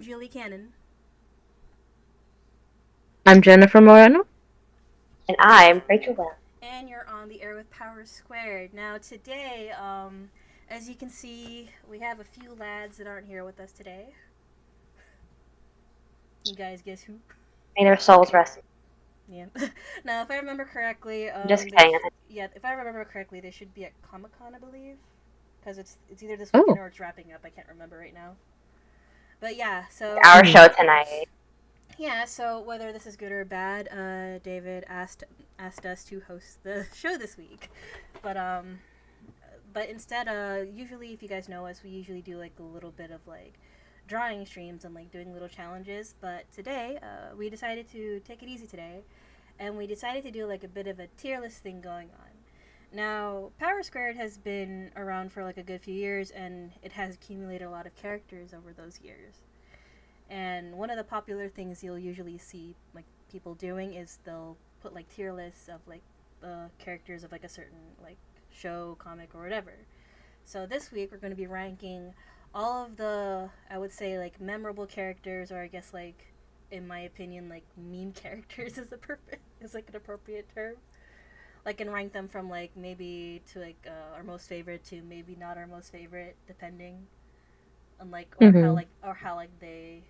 Julie Cannon. I'm Jennifer Moreno. And I'm Rachel Webb. And you're on the air with Power Squared. Now, today, as you can see, we have a few lads that aren't here with us today. You guys guess who? May their souls rest. Yeah. Now, if I remember correctly, Just kidding. yeah, if I remember correctly, they should be at Comic Con, I believe, because it's either this weekend Oh, or it's wrapping up. I can't remember right now. But yeah, so Our show tonight. yeah, so whether this is good or bad, David asked us to host the show this week, but instead, usually if you guys know us, we usually do like a little bit of like drawing streams and like doing little challenges. But today, we decided to take it easy today, and we decided to do like a bit of a tier list thing going on. Now, Power Squared has been around for like a good few years, and it has accumulated a lot of characters over those years. And one of the popular things you'll usually see like people doing is they'll put like tier lists of like the characters of like a certain like show, comic, or whatever. So this week we're going to be ranking all of the, I would say, like memorable characters, or I guess like in my opinion like meme characters is the perfect is like an appropriate term. Like and rank them from like maybe to like our most favorite to maybe not our most favorite, depending on like mm-hmm. or how like they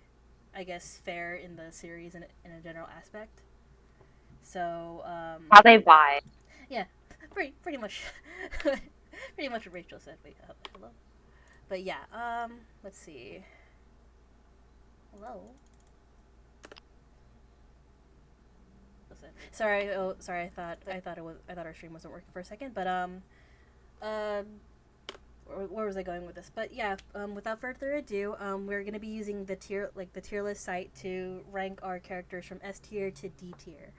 I guess fare in the series in a general aspect. So How they vibe. yeah, pretty much pretty much what Rachel said. Wait, hello. But yeah, let's see. Hello. Listen. Sorry. Oh, sorry. I thought our stream wasn't working for a second. But uh, where was I going with this? But yeah, without further ado, we're gonna be using the tier list site to rank our characters from S tier to D tier.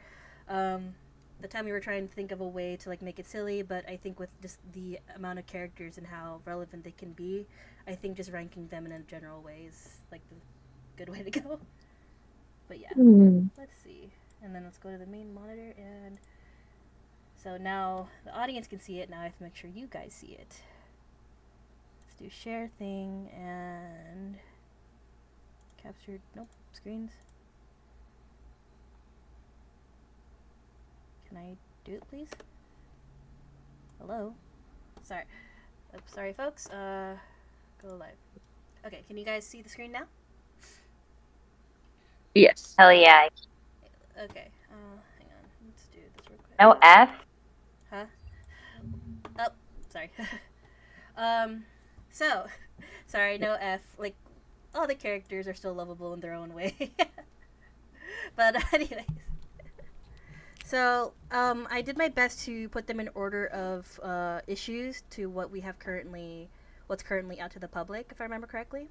Um, the time we were trying to think of a way to like make it silly, but I think with just the amount of characters and how relevant they can be, I think just ranking them in a general way is like the good way to go. But yeah, Mm. let's see, and then let's go to the main monitor, and so now the audience can see it. Now I have to make sure you guys see it. Let's do share thing and captured. Nope, screens. Can I do it, please? Hello. Sorry. Sorry, folks. Go live. Okay, can you guys see the screen now? Yes. Hell yeah. Okay. Hang on. Let's do this real quick. No F. Huh? Oh, sorry. um, so, sorry, no F. Like, all the characters are still lovable in their own way. But anyways, so I did my best to put them in order of issues to what's currently out to the public, if I remember correctly.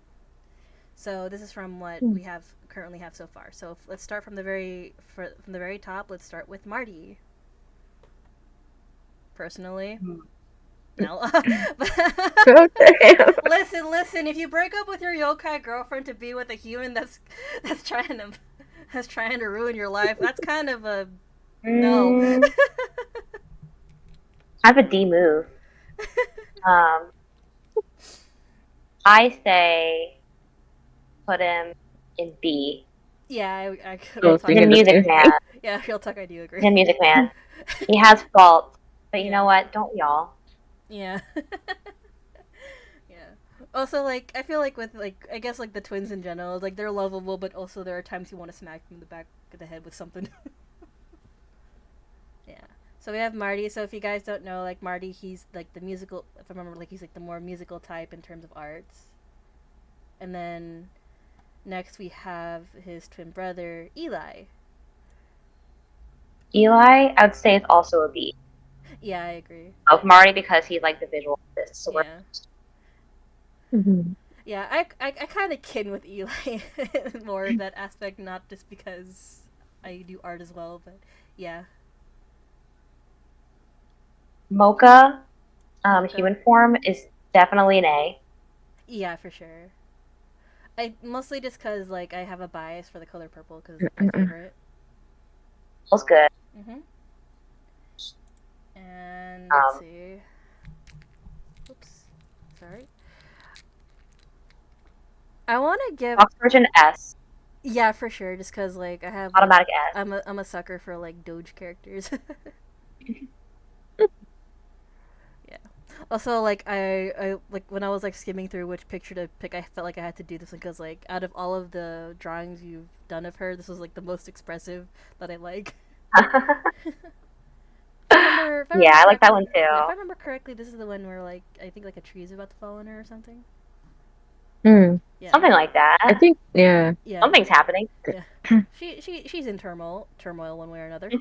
So this is from what we currently have so far. So let's start from from the very top. Let's start with Marty. Personally, no. Okay. Listen. If you break up with your yokai girlfriend to be with a human that's trying to that's trying to ruin your life, that's kind of a no. I have a D move. Um, I say put him in B. Yeah, Oh, real so talk. you're The I do gonna Music agree. Man. Yeah, real talk. I do agree. The Music Man. He has faults, but you Yeah. know what? Don't we all? Yeah. Yeah. Also, like, I feel like with, like, I guess, like, the twins in general, like, they're lovable, but also there are times you want to smack them in the back of the head with something. Yeah. So we have Marty. So if you guys don't know, like, Marty, he's, like, the musical, if I remember, like, he's, like, the more musical type in terms of arts. And then next we have his twin brother, Eli. Eli, I would say is also a B. Yeah, I agree. Of Marty because he's like the visual artist. So we're Yeah. Mm-hmm. Yeah, I kind of kin with Eli more of that aspect, not just because I do art as well, but yeah. Mocha, Mocha. human form is definitely an A. Yeah, for sure. I mostly just because like I have a bias for the color purple because it's my favorite. Feels good. Mhm. And let's Um, see. Oops. Sorry. I want to give Box version S, yeah for sure, just because like I have like automatic S. I'm a sucker for like Doge characters. Yeah. Also, like I like when I was like skimming through which picture to pick, I felt like I had to do this because like out of all of the drawings you've done of her, this was like the most expressive that I like. If I Yeah, remember I like that correctly, one yeah, if too. I remember correctly, this is the one where like I think like a tree is about to fall on her or something. Hmm. Yeah, Something like I that. think, yeah. yeah, Something's happening. yeah. She's in turmoil one way or another.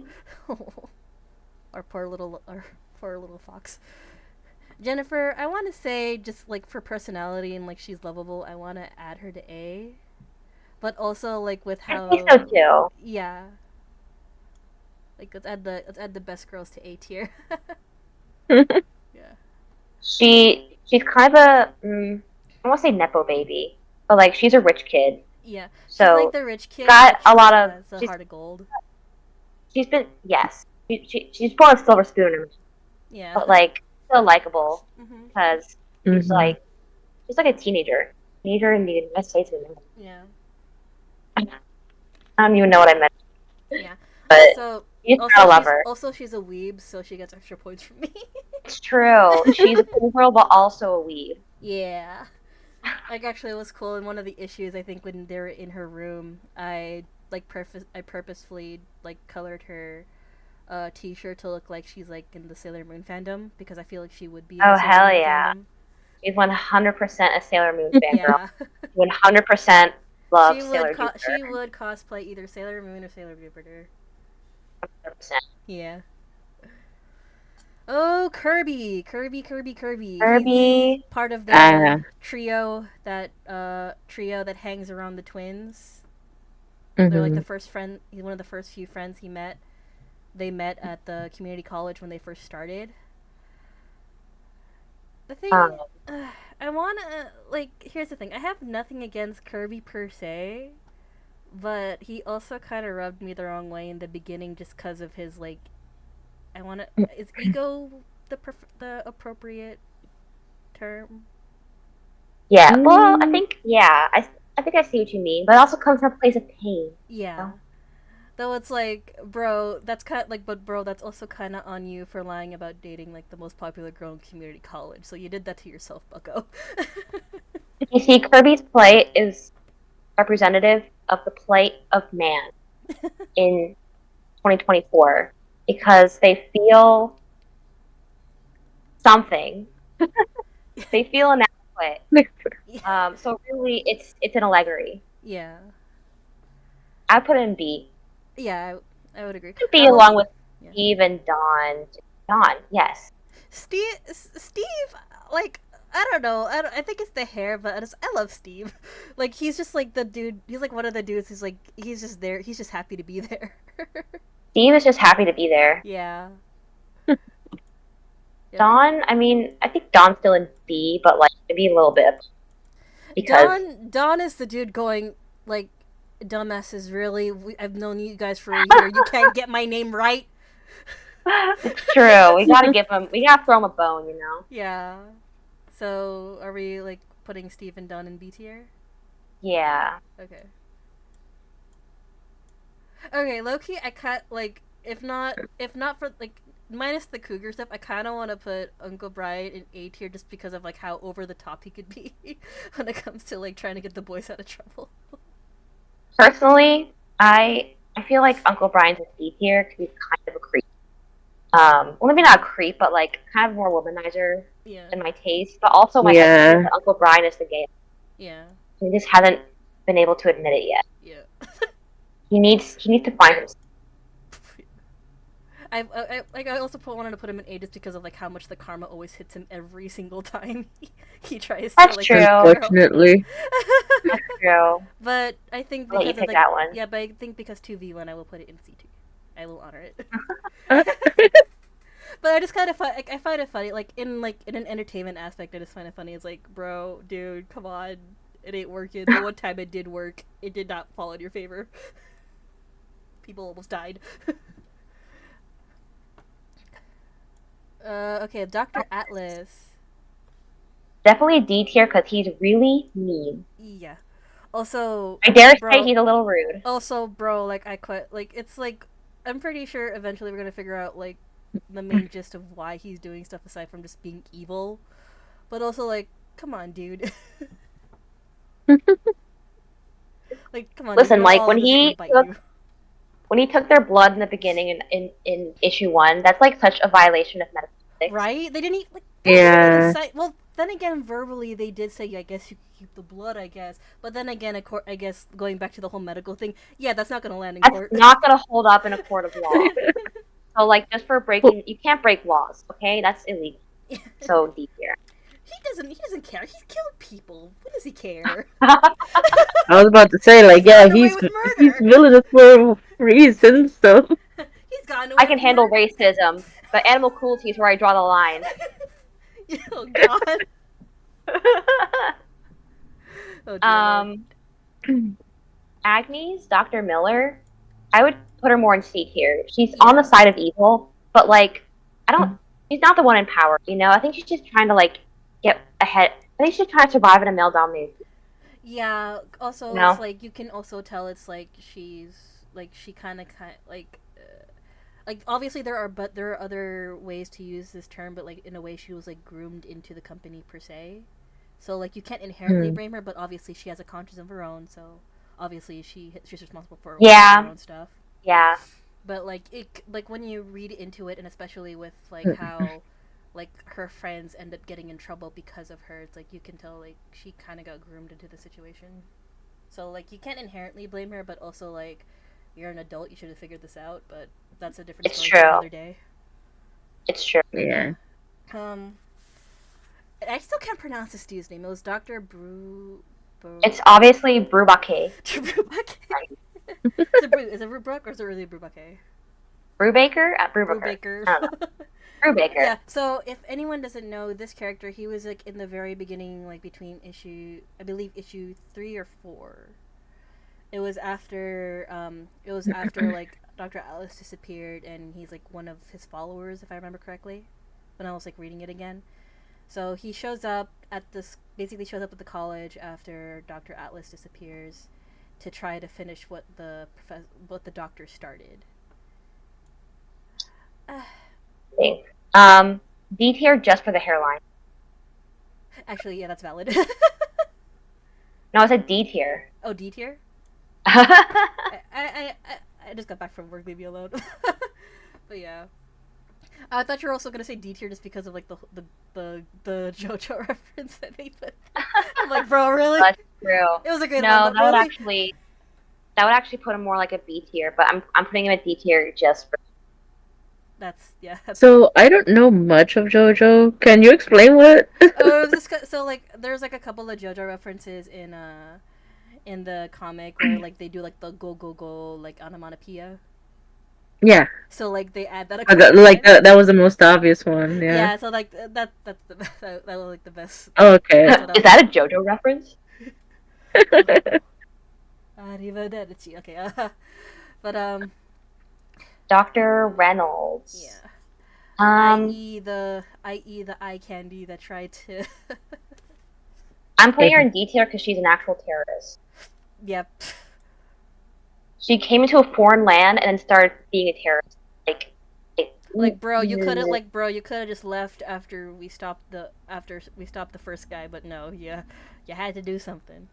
Our poor little fox. Jennifer, I want to say just like for personality and like she's lovable, I want to add her to A. But also like with I think so how too. yeah, like let's add the best girls to A tier. Yeah. She's kind of a I won't say nepo baby, but like she's a rich kid, Yeah. She's like so the rich she's kid, got but a she lot still of has a heart of gold. she's been yes she's born with a silver spoon in her, Yeah. but like still likable Mhm. because she's Mhm. like she's like a teenager in the United States. Yeah. I don't even know what I meant, Yeah. but Also you just gotta love her. she's a weeb, so she gets extra points from me. It's true. She's a cool girl, but also a weeb. Yeah. Like actually, it was cool. In one of the issues, I think when they were in her room, I purposefully like colored her T-shirt to look like she's like in the Sailor Moon fandom because I feel like she would be in the Oh Sailor hell Moon yeah! fandom. She's 100% a Sailor Moon fangirl. Yeah. 100% loves Sailor Jupiter. She would cosplay either Sailor Moon or Sailor Jupiter. 100%. Yeah. Oh, Kirby. He's Kirby. part of the Ah. trio that hangs around the twins. They're like the Mhm. first friend. He's one of the first few friends he met. They met at the community college when they first started. The thing, Um, I wanna like. Here's the thing. I have nothing against Kirby per se, but he also kind of rubbed me the wrong way in the beginning just because of his like. I wanna. Is ego the appropriate term? yeah. Well, I Mm. think yeah. I think I see what you mean, but it also comes from a place of pain. You Yeah. know? Though it's like, bro, that's kind of like, but bro, that's also kind of on you for lying about dating like the most popular girl in community college. So you did that to yourself, Bucko. You see, Kirby's plight is representative of the plight of man in 2024 because they feel something. They feel inadequate. So really, it's an allegory. Yeah. I put it in B. Yeah, I would agree. B I was along with yeah. Steve and Dawn. Dawn, yes. Steve, like I don't know. I think it's the hair, but I love Steve. Like he's just like the dude. He's like one of the dudes. He's like he's just there. He's just happy to be there. Steve is just happy to be there. Yeah. Yeah. Dawn, I mean, I think Dawn's still in B, but like maybe a little bit because Don is the dude going like, dumbasses. Really, I've known you guys for a year. You can't get my name right. it's true. We gotta throw him a bone, you know. Yeah. So are we like putting Steve and Don in B tier? Yeah. Okay. Okay, Loki. I cut like if not for like minus the cougar stuff, I kind of want to put Uncle Brian in A tier just because of like how over the top he could be when it comes to like trying to get the boys out of trouble. Personally, I feel like Uncle Brian's a C tier because he's kind of a creep. Well, maybe not a creep, but like kind of more womanizer Yeah. in my taste. But also my head is Yeah. that Uncle Brian is the gay. Yeah. He just hasn't been able to admit it yet. Yeah. He needs to find himself. I also wanted to put him in A just because of like how much the karma always hits him every single time he tries That's to like true. Unfortunately. That's true. But I think I'll let you because of take like that one. yeah, but I think because 2v1 I will put it in C2. I will honor it. But I just kind of I find it funny like in an entertainment aspect. I just find it funny. It's like, bro, dude, come on, it ain't working. The one time it did work, it did not fall in your favor. People almost died. Okay, Dr. Atlas. Definitely D tier because he's really mean. Yeah. Also, I dare say bro, he's a little rude. also, bro, like I quit. Like it's like I'm pretty sure eventually we're gonna figure out like the main gist of why he's doing stuff aside from just being evil. But also, like, come on, dude. Like, come on, dude. We Listen, know like all of this is gonna bite you. when he took their blood in the beginning in issue 1, that's like such a violation of metaphysics. Right? They didn't even like. They didn't even Yeah. say. Well, then again, verbally they did say, I guess you can keep the blood. I guess, but then again, I guess going back to the whole medical thing, yeah, that's not gonna land in That's court. not gonna hold up in a court of law. So like just for Well, breaking, you can't break laws, okay? That's illegal. So deep here. He doesn't care. He's killed people. What does he care? I was about to say, like, He's yeah, gotten away with he's murder. villainous for reasons, so. He's gotten I away can with handle murder. racism, but animal cruelty is where I draw the line. Oh God. Oh dear Lord. Agnes, Dr. Miller, I would put her more in C tier. She's on the Yeah. side of evil, but like, I don't. She's not the one in power, you know. I think she's just trying to like get ahead. I think she's trying to survive in a male-dominated. Yeah. Also, You it's know? like you can also tell it's like she kind of like obviously there are other ways to use this term, but like in a way she was like groomed into the company per se. So like you can't inherently blame her, but obviously she has a conscience of her own. So obviously she's responsible for her Yeah, own stuff. yeah. But like it like when you read into it, and especially with like how like her friends end up getting in trouble because of her, it's like you can tell like she kind of got groomed into the situation. So like you can't inherently blame her, but also like you're an adult, you should have figured this out. But that's a different It's story for true. another day. It's true. Yeah. Um, I still can't pronounce this dude's name. It was Doctor It's obviously Brubake. Brubaker. Is it Brubak or is it really Brubake? Brubaker? Brubaker. Brubaker. I don't know. Brubaker. Yeah. So if anyone doesn't know this character, he was like in the very beginning, like between I believe issue 3 or 4. It was after like Dr. Alice disappeared, and he's like one of his followers, if I remember correctly, when I was like reading it again. So he basically shows up at the college after Dr. Atlas disappears, to try to finish what the doctor started. D tier just for the hairline. Actually, yeah, that's valid. No, I said D tier. Oh, D tier. I just got back from work. Leave me alone. But yeah, I thought you were also gonna say D tier just because of like the JoJo reference that they put. I'm like, bro, really? That's true. It was a good No, one. But that would actually put him more like a B tier, but I'm putting him at D tier just for. That's So, I don't know much of JoJo. Can you explain what? so like there's like a couple of JoJo references in the comic where like they do like the go go go like onomatopoeia. Yeah. So like they add that. That was the most obvious one, yeah. Yeah. So like that's that was like the best. Oh, okay. Is that a JoJo reference? Arrivederci. Okay. But Dr. Reynolds. yeah. Um, I.e. the eye candy that tried to. I'm putting her in D tier because she's an actual terrorist. Yep. She came into a foreign land and then started being a terrorist. Like bro, you could have just left after we stopped the first guy, but no, yeah, you had to do something.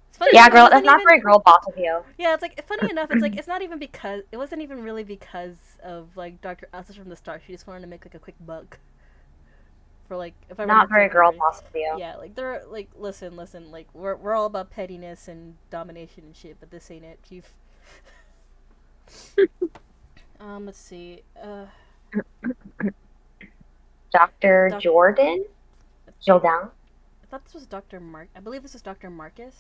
It's funny. Yeah, girl, that's not very girl boss of you. Yeah, it's like funny enough. It's like it's not even because it wasn't even really because of like Dr. Alice from the start. She just wanted to make like a quick buck. For like, if I not very girl boss of you. Yeah, like they're like, listen, like we're all about pettiness and domination and shit, but this ain't it, chief. Let's see. Dr. Jordan? Jordan? I thought this was Dr. I believe this is Dr. Marcus.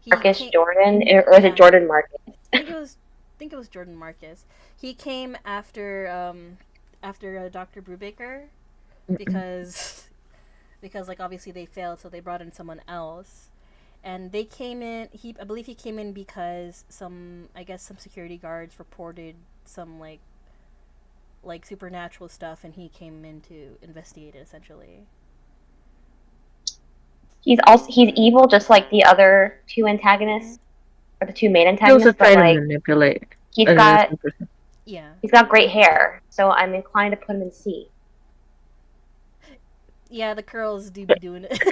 Jordan? Or is it Jordan Marcus? I think it was Jordan Marcus. He came after Dr. Brubaker because like obviously they failed, so they brought in someone else. And they came in. I believe he came in because some security guards reported some like supernatural stuff, and he came in to investigate it essentially. he's evil, just like the other two antagonists or the two main He also antagonists. But tried to like manipulate he's an got innocent person. Yeah. he's got great hair, so I'm inclined to put him in C. Yeah, the curls do be doing it.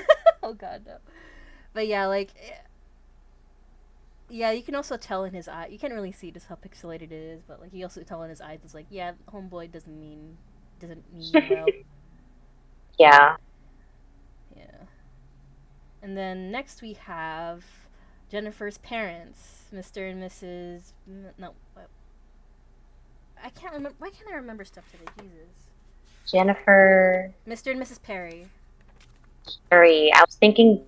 Oh god, no. But yeah, like, yeah, you can also tell in his eye. You can't really see just how pixelated it is, but like you also tell in his eyes. It's like, yeah, homeboy doesn't mean you well. Yeah. Yeah. And then next we have Jennifer's parents, Mr. and Mrs. No, I can't remember. Why can't I remember stuff today? Jesus. Jennifer. Mr. and Mrs. Perry. Barry. I was thinking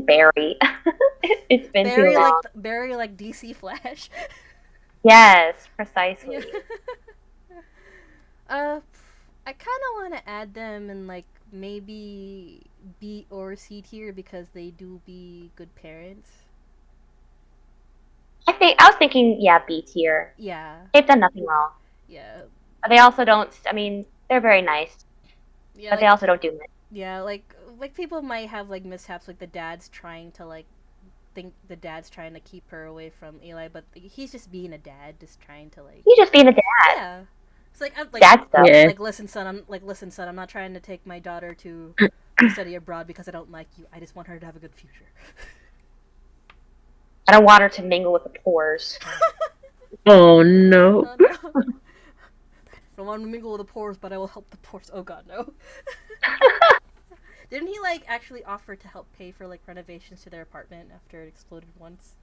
Barry. It's been too long. Barry like DC Flash. Yes, precisely. Yeah. I kind of want to add them in like maybe B or C tier because they do be good parents. I was thinking, yeah, B tier. Yeah. They've done nothing wrong, Yeah. but they also don't. I mean, they're very nice, Yeah. but they also don't do much. Yeah. Like people might have like mishaps, like the dad's trying to like think the dad's trying to keep her away from Eli, but he's just being a dad, just trying to like. He's just being a dad. Yeah. It's like I'm like Dad stuff. Yeah. listen son, I'm not trying to take my daughter to study abroad because I don't like you. I just want her to have a good future. I don't want her to mingle with the pores. Oh no. Oh, no. I don't want to mingle with the pores, but I will help the pores. Oh god, no. Didn't he like actually offer to help pay for like renovations to their apartment after it exploded once?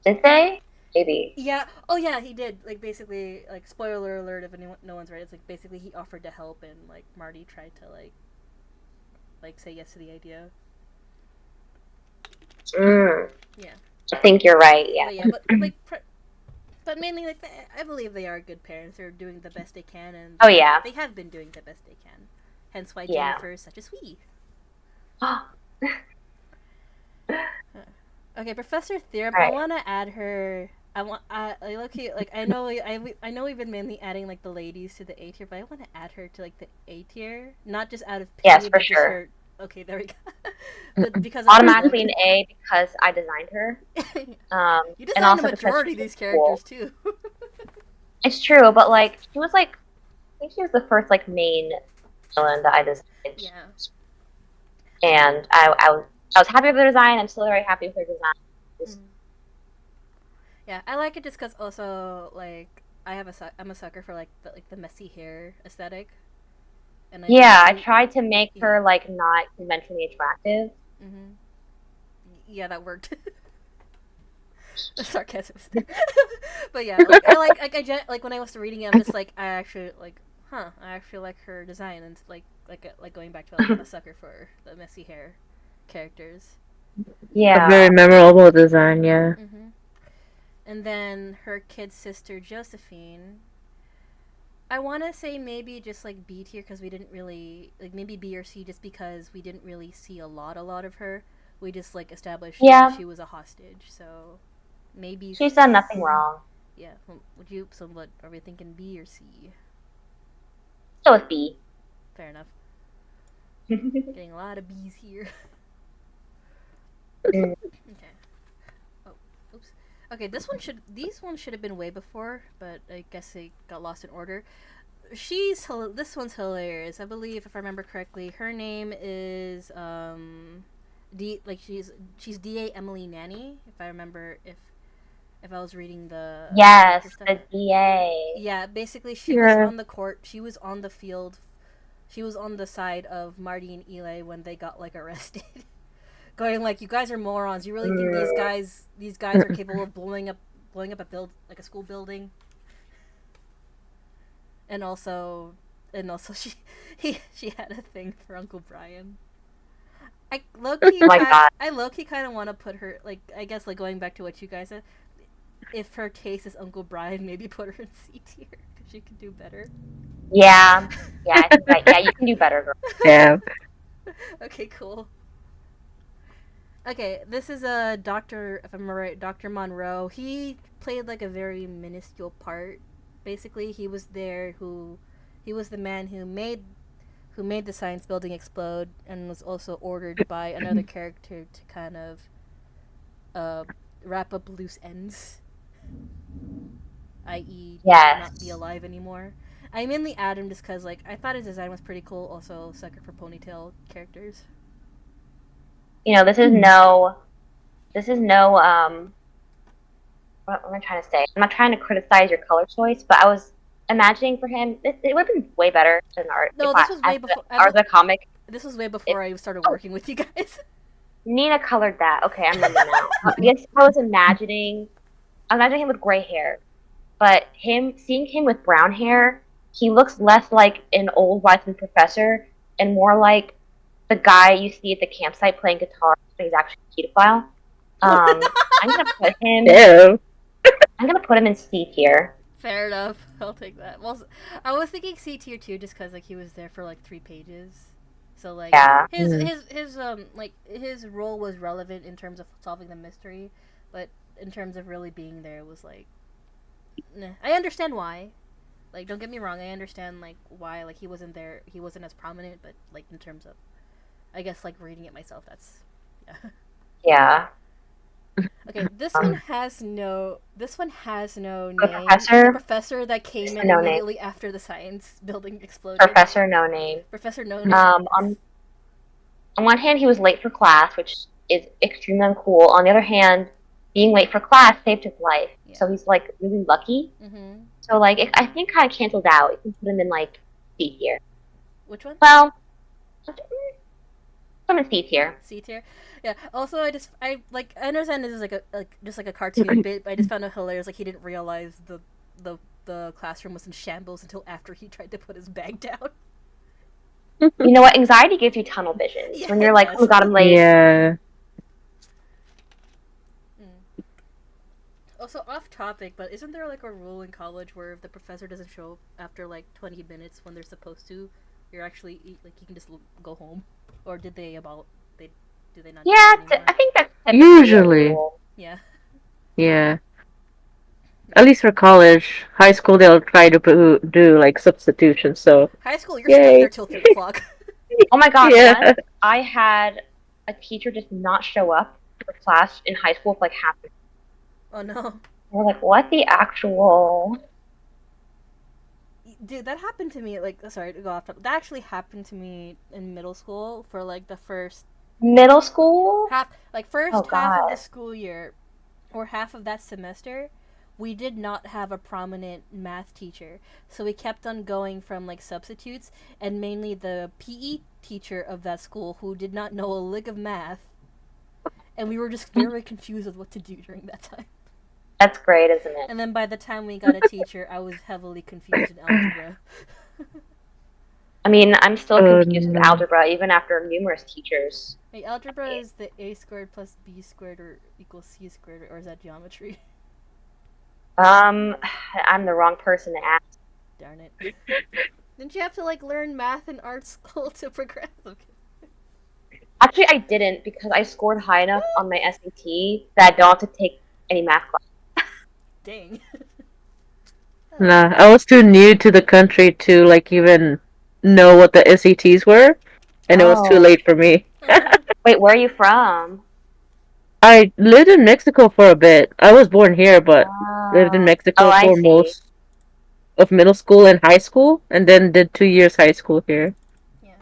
Did they? Maybe. Yeah. Oh yeah, he did. Like basically, like spoiler alert if anyone, no one's read. It's like basically he offered to help, and like Marty tried to like say yes to the idea. Yeah. I think you're right. Yeah. But yeah, but mainly like I believe they are good parents. They're doing the best they can, and Oh yeah. they have been doing the best they can. Hence why Yeah. Jennifer is such a sweetie. Okay, Professor Theorem. Right. I want to add her. I look like I know we've been mainly adding like the ladies to the A tier, but I want to add her to like the A tier, not just out of pity, Yes, for but sure. just her. Okay, there we go. But because of Automatically an A because I designed her. You and designed also the because majority of she's these cool. characters too. It's true, but like she was like, I think she was the first like main villain that I designed. Yeah. And I was happy with her design. I'm still very happy with her design. Yeah, I like it just because also like I'm a sucker for like the messy hair aesthetic. And I tried to make her like not conventionally attractive. Mm-hmm. Yeah, that worked. The sarcasm was there. But yeah, like like when I was reading it, I'm just like I actually like her design, and like going back to like I'm a sucker for the messy hair characters. Yeah. A very memorable design, yeah. Mm-hmm. And then her kid sister Josephine. I want to say maybe just like B tier because we didn't really like maybe B or C just because we didn't really see a lot of her. We just like established that she was a hostage, so maybe she's done nothing wrong. Yeah, so what are we thinking, B or C? Still with B. Fair enough. Getting a lot of B's here. Okay. Oh, oops. Okay, these ones should have been way before, but I guess they got lost in order. This one's hilarious. I believe, if I remember correctly, her name is she's DA Emily Nanny. If I remember, if I was reading the the DA. Yeah, basically she was on the court. She was on the field. She was on the side of Marty and Eli when they got like arrested. Going like, you guys are morons. You really think these guys are capable of blowing up a school building? And also she had a thing for Uncle Brian. I low-key kind of want to put her, like, I guess, like, going back to what you guys said, if her case is Uncle Brian, maybe put her in C tier because she can do better. Yeah, I think that, you can do better, girl. Yeah. Okay, cool. Okay, this is a Dr. If I'm right, Dr. Monroe. He played like a very minuscule part. Basically, he was the man who made who made the science building explode and was also ordered by another character to kind of uh, wrap up loose ends, i.e., not be Yes. alive anymore. I mainly add him just because, like, I thought his design was pretty cool. Also, sucker for ponytail characters. You know, this is no what am I trying to say? I'm not trying to criticize your color choice, but I was imagining for him it would have been way better as an art if No, I this was as way the before. art of the comic. This was way If before I started oh, working with you guys. Nina colored that. Okay, I remember now. Yes, I was imagining him with gray hair, but him seeing him with brown hair, he looks less like an old Wyson professor and more like the guy you see at the campsite playing guitar, but he's actually a pedophile. I'm gonna put him. Ew. I'm gonna put him in C tier. Fair enough. I'll take that. Well, I was thinking C tier too, just because like he was there for like 3 pages, so like Yeah. his role was relevant in terms of solving the mystery, but in terms of really being there, it was like, nah. I understand why. Like, don't get me wrong. I understand like why like he wasn't there. He wasn't as prominent, but like in terms of, I guess like reading it myself, that's yeah. Yeah. Okay, Um, this one has no the name. The professor. professor that came Professor in No Name. immediately after the science building exploded. Professor No Name. Professor No Name. On one hand, he was late for class, which is extremely uncool. On the other hand, being late for class saved his life, Yeah. so he's like really lucky. Mhm. So like, I think kind of canceled out. You can put him in like C tier. Which one? Well, put him in C tier. C tier. Yeah. Also, I understand this is like a just like a cartoon bit, but I just found it hilarious. Like he didn't realize the classroom was in shambles until after he tried to put his bag down. You know what? Anxiety gives you tunnel vision. Yeah, So when you're it like, does. oh god, I'm late. Yeah. Mm. Also, off topic, but isn't there like a rule in college where if the professor doesn't show up after like 20 minutes when they're supposed to, you're actually like you can just go home? Or did they about they do they not do Yeah, that anymore? I think that's typically a Usually. rule. Yeah. Yeah. At least for college, high school they'll try to do like substitution. So, High school, you're stuck there yay. till 3 o'clock. Oh my god, Yeah. once I had a teacher just not show up for class in high school for like half an Oh no. hour. We're like, what the actual? Dude, that happened to me. Like, sorry to go off topic. That actually happened to me in middle school for like the first Middle school? Oh first half of the god. school year, or half of that semester. We did not have a prominent math teacher, so we kept on going from like substitutes, and mainly the PE teacher of that school who did not know a lick of math, and we were just very confused with what to do during that time. That's great, isn't it? And then by the time we got a teacher, I was heavily confused in algebra. I mean, I'm still Oh confused with no. algebra even after numerous teachers. Wait, algebra is the a squared plus b squared or equals c squared, or is that geometry? Um, I'm the wrong person to ask. Darn it. Didn't you have to like learn math in art school to progress? Okay. Actually, I didn't because I scored high enough on my SAT that I don't have to take any math class. Dang. Nah, I was too new to the country to like even know what the SATs were, and it was too Oh, late for me. Oh. wait, where are you from? I lived in Mexico for a bit. I was born here, but lived in Oh, Mexico I for see. most of middle school and high school, and then did 2 years high school here. Yeah.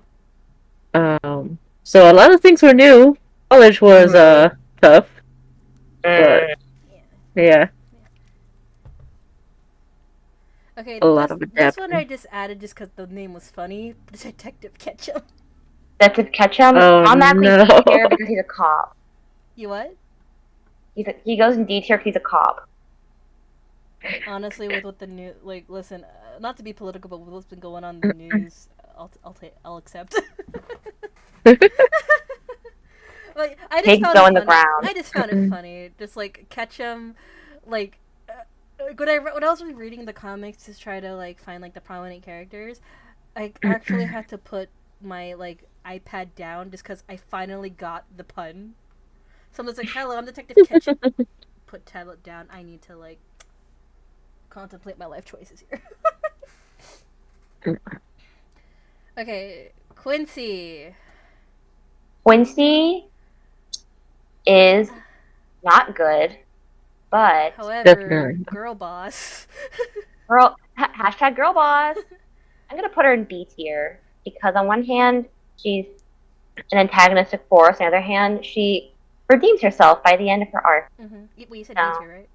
So a lot of things were new. College was Mm-hmm. tough, but Mm. Yeah. yeah, Okay, a lot of this one I adapting. just added just because the name was funny. Detective Ketchum. Detective Ketchum Oh automatically no. D tier because he's a cop. You what? He goes in D tier because he's a cop. Honestly, with what the new listen, not to be political, but with what's been going on in the news, I'll accept. Like I just Pigs found go it in the funny. ground. I just found it funny. Just like Ketchum, like when I was reading the comics to try to like find like the prominent characters, I actually had to put my like iPad down just because I finally got the pun. Someone's like, "Hello, I'm Detective Ketchum." Put tablet down. I need to like contemplate my life choices here. Okay, Quincy. Quincy is not good, but However, Definitely. girl boss. girl, hashtag girl boss. I'm gonna put her in B tier because on one hand she's an antagonistic force, on the other hand she redeems herself by the end of her arc. Well, you said B So tier, right?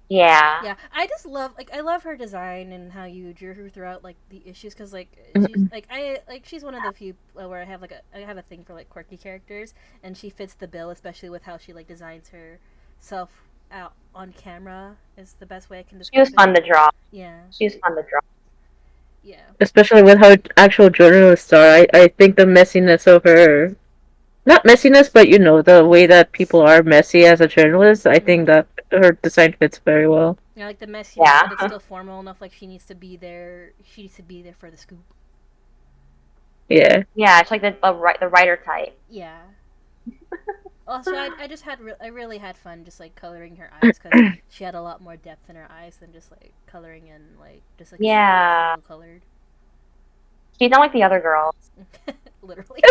yeah, Yeah, I just love I love her design and how you drew her throughout like the issues because she's Mhm. she's one of the few where I have a thing for like quirky characters and she fits the bill, especially with how she like designs herself out on camera is the best way I can she was describe it. fun to draw. Yeah, She was fun to draw. yeah. Especially with how actual journalists are. I think the messiness of her, not messiness, but the way that people are messy as a journalist, I think Mm-hmm. that her design fits very well. Yeah, like the messiness, Yeah, but it's still formal enough. Like she needs to be there. She needs to be there for the scoop. Yeah. yeah, it's like the writer type. Yeah. Also, I just I really had fun just like coloring her eyes because she had a lot more depth in her eyes than just like coloring in like just like a Yeah, single colored. she's not like the other girls. Literally.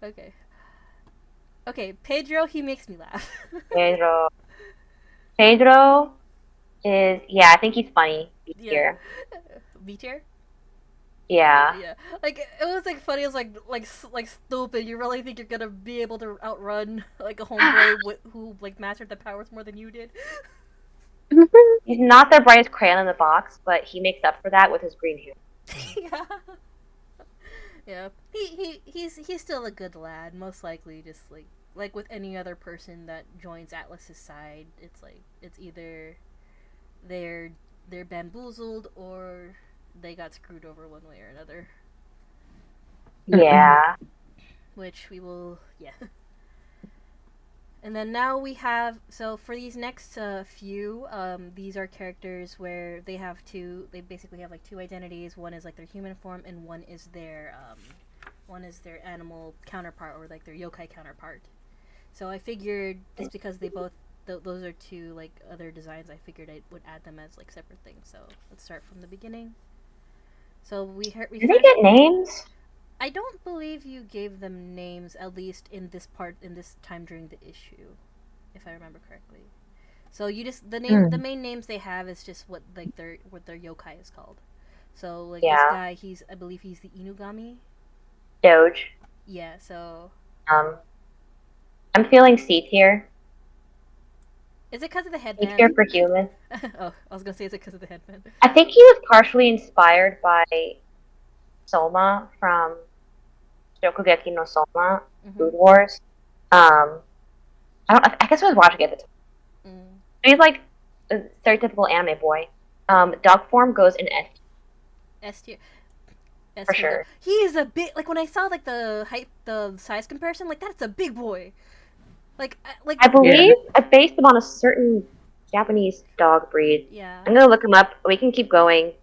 Okay. Okay, Pedro, he makes me laugh. Pedro, Pedro is yeah, I think he's funny Yeah. here. B tier. Yeah, Yeah, like it was like funny. It was like stupid. You really think you're gonna be able to outrun like a homeboy who like mastered the powers more than you did? he's not the brightest crayon in the box, but he makes up for that with his green hair. Yeah, yeah. He's still a good lad. Most likely, just like with any other person that joins Atlas's side, it's like it's either they're they're bamboozled or they got screwed over one way or another. Yeah, Which we will, yeah. And then now we have so for these next few, these are characters where they basically have like two identities. One is like their human form, and one is their animal counterpart or like their yokai counterpart. So I figured just because they both those are two like other designs, I figured I would add them as like separate things. So let's start from the beginning. So we do they first. get names? I don't believe you gave them names, at least in this time during the issue, if I remember correctly. So you just the Mm. main names they have is just what their yokai is called. So like this Yeah, guy, I believe he's the Inugami. Doge. Yeah. So Um, I'm feeling C tier. is it because of the C tier headband? for human. Oh, I was gonna say is it because of the headband? I think he was partially inspired by Soma from Shokugeki no Soma, Mm-hmm. Food Wars. I don't. I guess I was watching it at the time. Mm. He's like a stereotypical anime boy. Dog form goes in S S tier. S for tier though. sure. He is a bit like when I saw like the size comparison, like that's a big boy. Like I Yeah. believe I based him on a certain Japanese dog breed. yeah. I'm gonna look him up. We can keep going,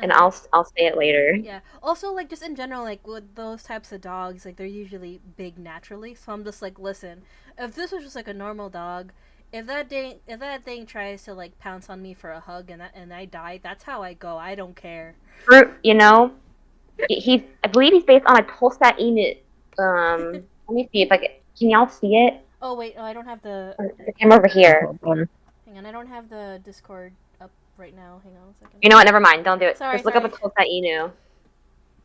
and Uh-huh. I'll say it later. Yeah. Also, like just in general, like with those types of dogs, like they're usually big naturally. So I'm just like, listen, if this was just like a normal dog, if that thing tries to like pounce on me for a hug and I die, that's how I go. I don't care. For he's I believe he's based on a Tulsa Inu. Let me see if I can y'all see it? Oh wait, oh, I don't have the. The camera over here. Hold on. Hang on, I don't have the Discord up right now. Hang on a second. You know what? Never mind. Don't do it. Sorry, Just look up a sorry. Tulsa Inu,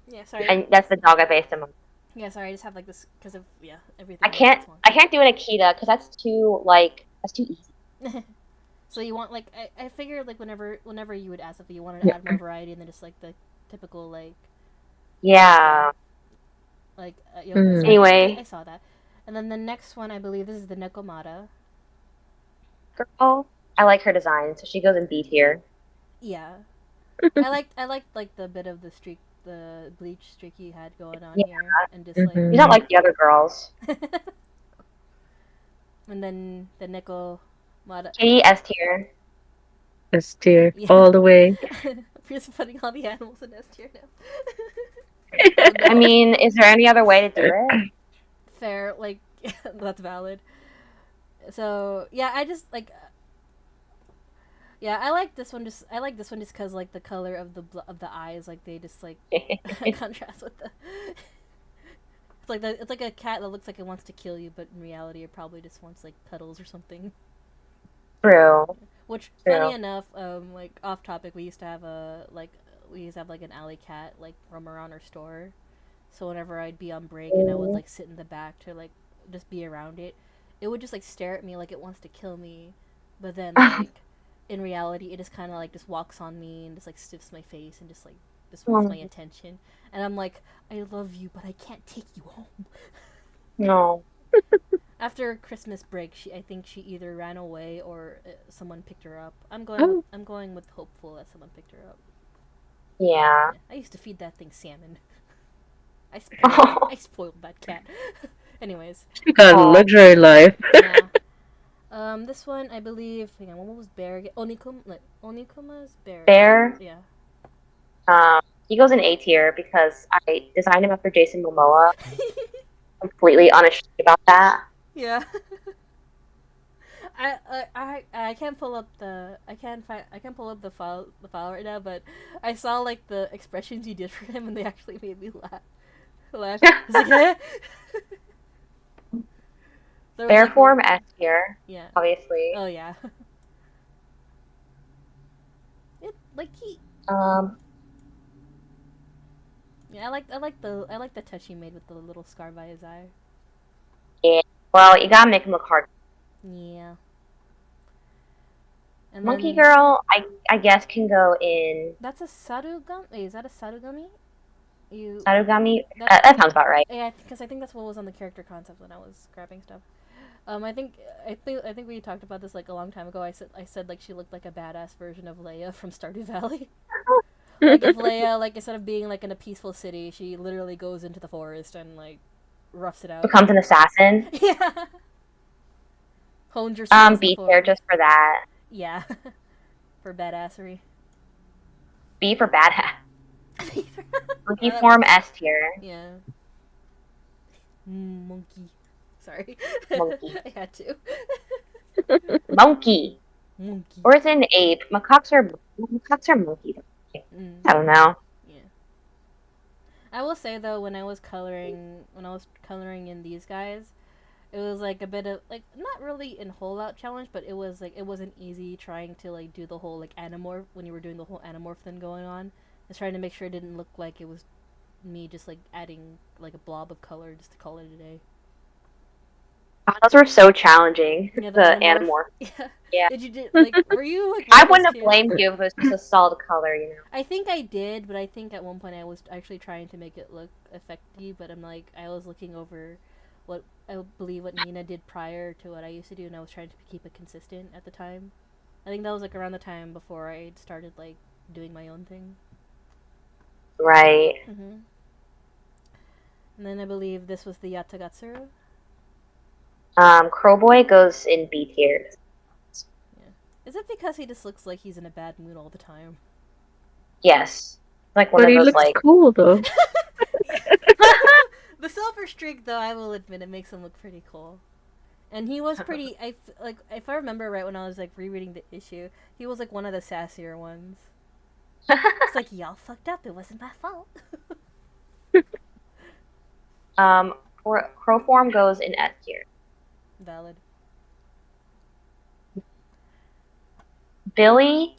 Yeah, sorry. and that's the dog I based him on. Yeah, sorry. I just have like this because of everything. I can't do an Akita because that's too easy. So you want like I figured like whenever you would ask if you wanted to Yeah. add more variety than just like the typical Yeah. yokai. So Mm. Anyway, I saw that, and then the next one I believe this is the Nekomata. girl, I like her design, so she goes in B tier. Yeah, I liked like the bit of the streak, the bleach streak he had going on Yeah. here, and just like She's not Mhm. like the other girls. and then the Nekomata. Kitty S tier. S tier Yeah, all the way. I'm just putting all the animals in S tier now. Oh I no. mean, is there any other way to do it? Fair, like that's valid. So yeah, I just like Yeah, I like this one. I like this one just because like the color of the eyes, like they just like contrast with the. It's like a cat that looks like it wants to kill you, but in reality, it probably just wants like cuddles or something. True. Which, funny True. enough, like off topic, we used to have like an alley cat like roam around our store. So whenever I'd be on break and I would Mm. like sit in the back to like just be around it, it would just like stare at me like it wants to kill me, but then like in reality, it just kind of like just walks on me and just like stiffs my face and just wants my attention. And I'm like, I love you, but I can't take you home. No. After Christmas break, I think she either ran away or someone picked her up. Oh, I'm going with hopeful that someone picked her up. Yeah. Yeah, I used to feed that thing salmon. I Oh. spoiled that cat. Anyways, she got a luxury life. yeah. This one I believe. Hang on, what was bear? Onikuma's bear. Bear. Yeah. He goes in A tier because I designed him after Jason Momoa. Completely unashamed about that. Yeah. I can't pull up I can't pull up the file right now, but I saw like the expressions you did for him and they actually made me laugh. I was like, eh? There was Bear like form S tier, yeah. obviously. Oh yeah. It like he Um, yeah, I like the touch he made with the little scar by his eye. yeah. Well, you gotta make him look hard. Yeah. And Monkey then Girl, I guess can go in that's a Sarugami. Wait, is that a Sarugami? You Sarugami. that That sounds about right. Yeah, because I think that's what was on the character concept when I was grabbing stuff. I think we talked about this like a long time ago. I said like she looked like a badass version of Leia from Stardew Valley. Like if Leia like instead of being like in a peaceful city, she literally goes into the forest and like roughs it out. Becomes an assassin. Yeah. Hones your skills in the B tier forest. just for that. Yeah. For badassery. B for badass. Monkey Yeah, that form works. S tier. Yeah. Monkey. Sorry. Monkey. I had to. Monkey. Monkey. Or is it an ape? Macaques are monkeys. Mm, I don't know. yeah. I will say though, when I was coloring in these guys, it was like a bit of like not really in whole out challenge, but it was like it wasn't easy trying to like do the whole like animorph when you were doing the whole animorph thing going on. I was trying to make sure it didn't look like it was me just like adding like a blob of color just to call it a day. Oh, those were so challenging. Yeah, the The animorph. Animorph. Yeah. Yeah. Were you like one I of those wouldn't have kids? blamed you if it was just a solid color, you know. I think I did, but I think at one point I was actually trying to make it look effective, but I was looking over what I believe what Nina did prior to what I used to do, and I was trying to keep it consistent at the time. I think that was like around the time before I started like doing my own thing. Right. Mm-hmm. And then I believe this was the Yatagatsuru. Crowboy goes in B tier. Yeah. Is it because he just looks like he's in a bad mood all the time? Yes. Like one But of he those looks like cool though. The silver streak, though, I will admit, it makes him look pretty cool. And he was pretty. Like if I remember right when I was like rereading the issue, he was like one of the sassier ones. It's like y'all fucked up. It wasn't my fault. Crow form goes in S tier. Valid. Billy,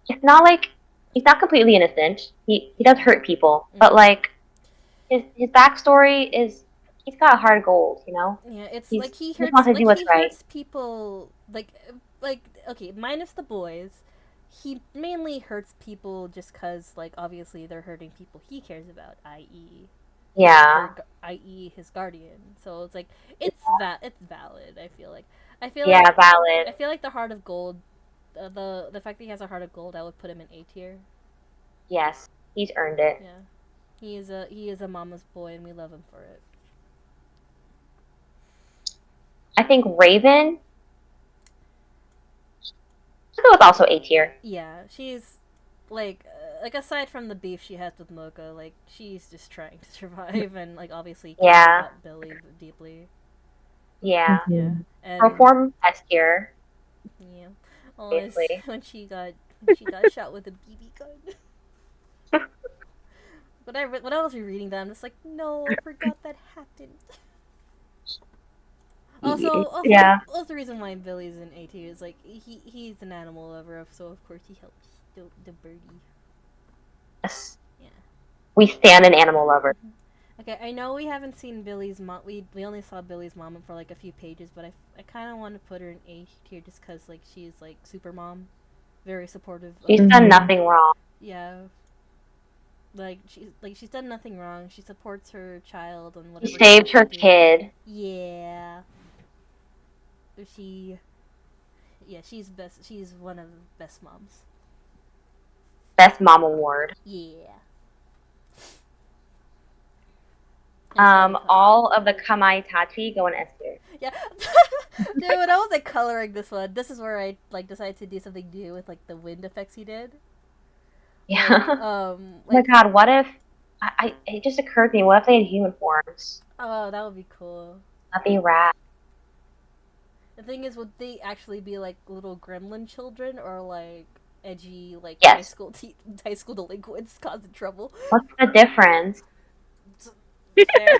it's not like he's not completely innocent. He does hurt people, but Mm. like his backstory is he's got a heart of gold, you know? Yeah, it's He just wants to do what's he right. hurts people like okay, minus the boys. He mainly hurts people just cuz like obviously they're hurting people he cares about, i.e. Yeah. i.e. his guardian. So it's like it's valid, I feel like. Yeah, valid. I feel like the heart of gold the fact that he has a heart of gold, I would put him in A tier. Yes. He's earned it. Yeah. He is a mama's boy and we love him for it. I think Raven I think it was also A tier. Yeah, she's like aside from the beef she has with Mocha, like she's just trying to survive and like obviously cares Yeah. about Billy deeply. Yeah. Yeah, Mhm. and Perform S tier. yeah, Obviously. when she got shot with a BB gun. When I was rereading that, I'm just like, no, I forgot that happened. Yeah. Also the reason why Billy's in A tier is like he's an animal lover, so of course he helps the birdie. Yes. Yeah. We stand an animal lover. Okay, I know we haven't seen Billy's mom. We only saw Billy's mom for like a few pages, but I kind of want to put her in A tier just because like she's like super mom, very supportive. She's done nothing wrong. Yeah. She's done nothing wrong. She supports her child and whatever. She saved her kid. Yeah. She. Yeah, she's best. She's one of the best moms. Best mom award. Yeah. All of the Kamaitachi go in S tier. Yeah. Dude, when I was like coloring this one, this is where I like decided to do something new with like the wind effects he did. Yeah. Oh my god, what if it just occurred to me, what if they had human forms? Oh, that would be cool. That'd be rad. The thing is, would they actually be like little gremlin children or like edgy like Yes. high school delinquents causing trouble? What's the difference? Fair.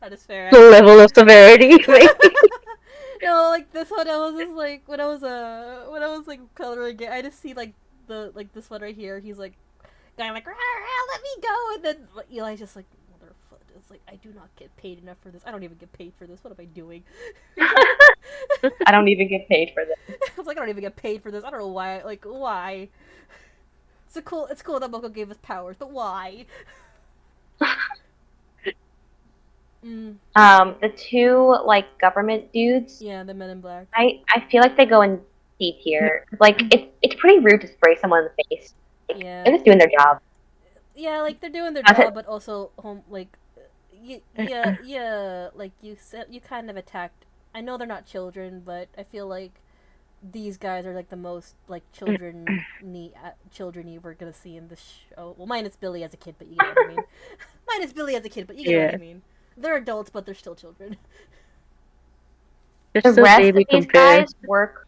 That is fair. The level of severity. No, like this one, I was just like when I was like coloring it, I just see like this one right here. He's like, guy like, let me go, and then Eli's just like, motherfucker. It's like I do not get paid enough for this. I don't even get paid for this. What am I doing? I don't even get paid for this. I was like, I don't even get paid for this. I don't know why. Like, why? It's cool that Moko gave us powers, but why? The two like government dudes. Yeah, the Men in Black. I feel like they go in D tier. Like it's pretty rude to spray someone in the face. Like, Yeah. they're just doing their job. Yeah, like they're doing their job, but also like like you said, you kind of attacked. I know they're not children, but I feel like these guys are like the most like children-y we're gonna see in the show. Well, minus Billy as a kid, but you get what I mean. Minus Billy as a kid, but you get what I mean. They're adults, but they're still children. The rest of these guys work.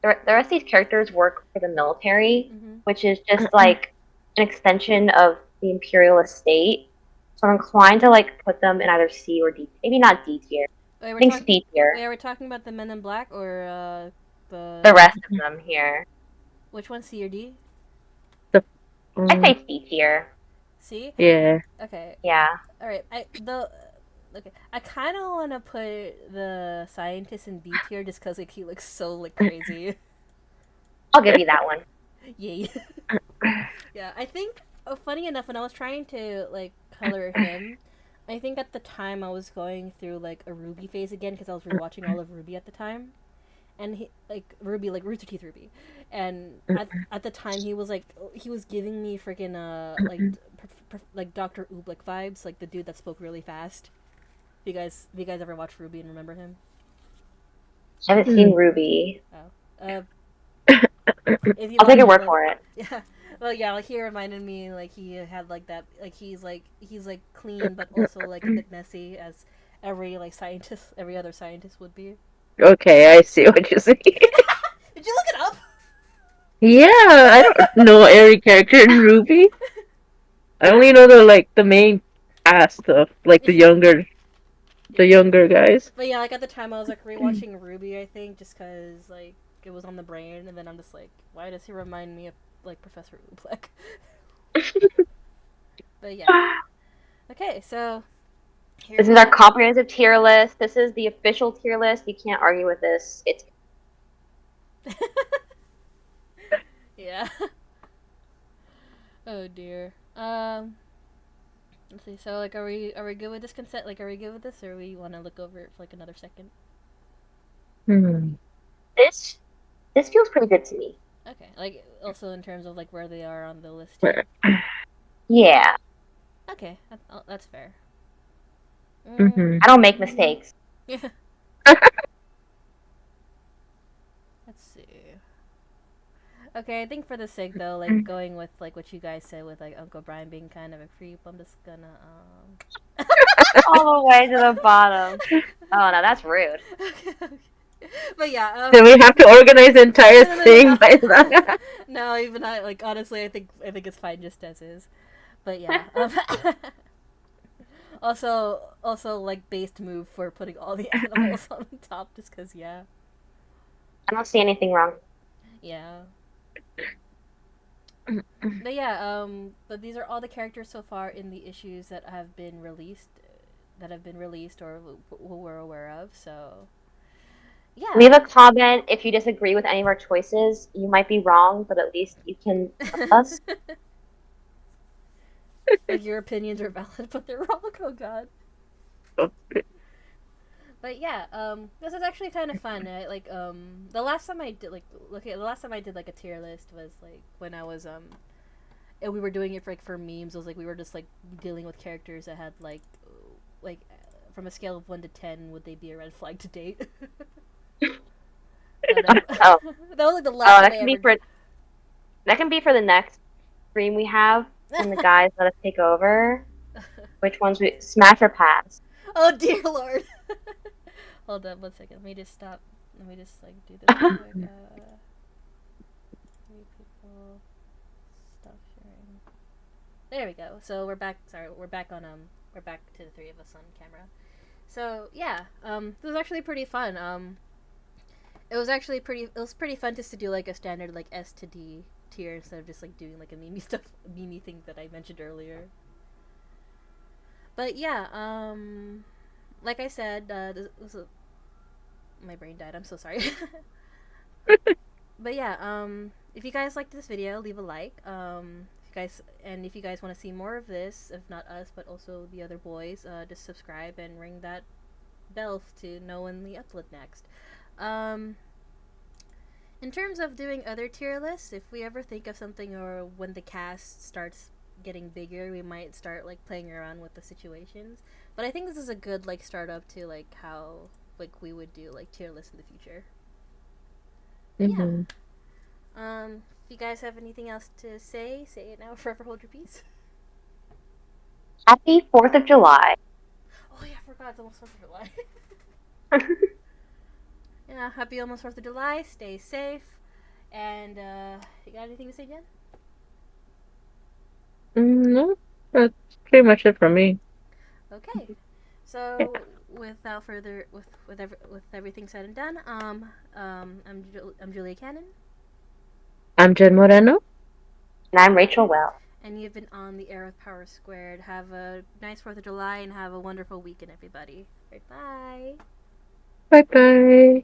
The rest of these characters work for the military, which is just like an extension of the imperialist state. So I'm inclined to like put them in either C or D. Maybe not D tier. I think C tier. Wait, are we talking about the Men in Black or the rest of them here? Which one, C or D? I say C tier. C? Yeah. Okay. Yeah. All right. I kind of want to put the scientist in B tier just because like he looks so like crazy. I'll give you that one. Yay. Yeah, I think. Funny enough, when I was trying to like color him, I think at the time I was going through like a Ruby phase again because I was rewatching all of Ruby at the time, and he like Ruby, like Rooster Teeth Ruby, and at the time he was giving me freaking like Dr. Oobleck vibes, like the dude that spoke really fast. Have you guys ever watched Ruby and remember him? I haven't seen Ruby. Oh. I'll take your word for it. Yeah. Well, yeah, like he reminded me, like he had like that, like he's like clean, but also like a bit messy, as every other scientist would be. Okay, I see what you're saying. Did you look it up? Yeah, I don't know every character in Ruby. I only know the main cast of like the younger guys. But yeah, like at the time I was like rewatching Ruby, I think, just because like it was on the brain, and then I'm just like, why does he remind me of like Professor Oobleck? But yeah. Okay, so this is our comprehensive tier list. This is the official tier list. You can't argue with this. It's yeah. Oh dear. Let's see. So like, are we good with this consent? Like, are we good with this, or we want to look over it for like another second? This feels pretty good to me. Okay. Like also in terms of like where they are on the list. Yeah. Okay, that's fair. I don't make mistakes. Yeah. Let's see. Okay, I think for the sake though, like going with like what you guys said with like Uncle Brian being kind of a creep, I'm just gonna all the way to the bottom. Oh no, that's rude. Okay. But yeah, Then we have to organize the entire thing no. by that. No, even I like honestly, I think it's fine just as is. But yeah, also like based move for putting all the animals on top, just cause yeah, I don't see anything wrong. yeah. But yeah, but these are all the characters so far in the issues that have been released or who we're aware of. So yeah. Leave a comment if you disagree with any of our choices. You might be wrong, but at least you can help us. Like your opinions are valid, but they're wrong. Oh god. But yeah, this is actually kind of fun. The last time I did the last time I did like a tier list was like when I was and we were doing it for memes. It was like we were just like dealing with characters that had like from a scale of 1 to 10, would they be a red flag to date? But, Oh, that was like the last time that I can be ever. for the next stream we have when the guys let us take over. Which ones we smash or pass? Oh dear lord. Hold up 1 second. Let me just stop. Let me just like do this real quick. Three people. Stop sharing. There we go. So we're back. Sorry, we're back on we're back to the three of us on camera. So yeah, this was actually pretty fun. It was actually pretty fun just to do like a standard like S to D tier instead of just like doing like a meme thing that I mentioned earlier. But yeah, like I said, my brain died. I'm so sorry. But yeah, if you guys liked this video, leave a like. If you guys want to see more of this, if not us, but also the other boys, just subscribe and ring that bell to know when we upload next. In terms of doing other tier lists, if we ever think of something or when the cast starts getting bigger, we might start like playing around with the situations. But I think this is a good like start up to like how like we would do like tier lists in the future. Yeah. Mm-hmm. If you guys have anything else to say it now. Forever hold your peace. Happy 4th of July. Oh yeah, I forgot. It's almost 4th of July. Yeah, happy almost 4th of July. Stay safe. And you got anything to say, Jen? No, that's pretty much it from me. Okay. So without further with everything said and done, I'm Julia Cannon, I'm Jen Moreno. And I'm Rachel Well. and you've been on the air with Power Squared. Have a nice 4th of July and have a wonderful weekend, everybody. Right, bye. Bye bye.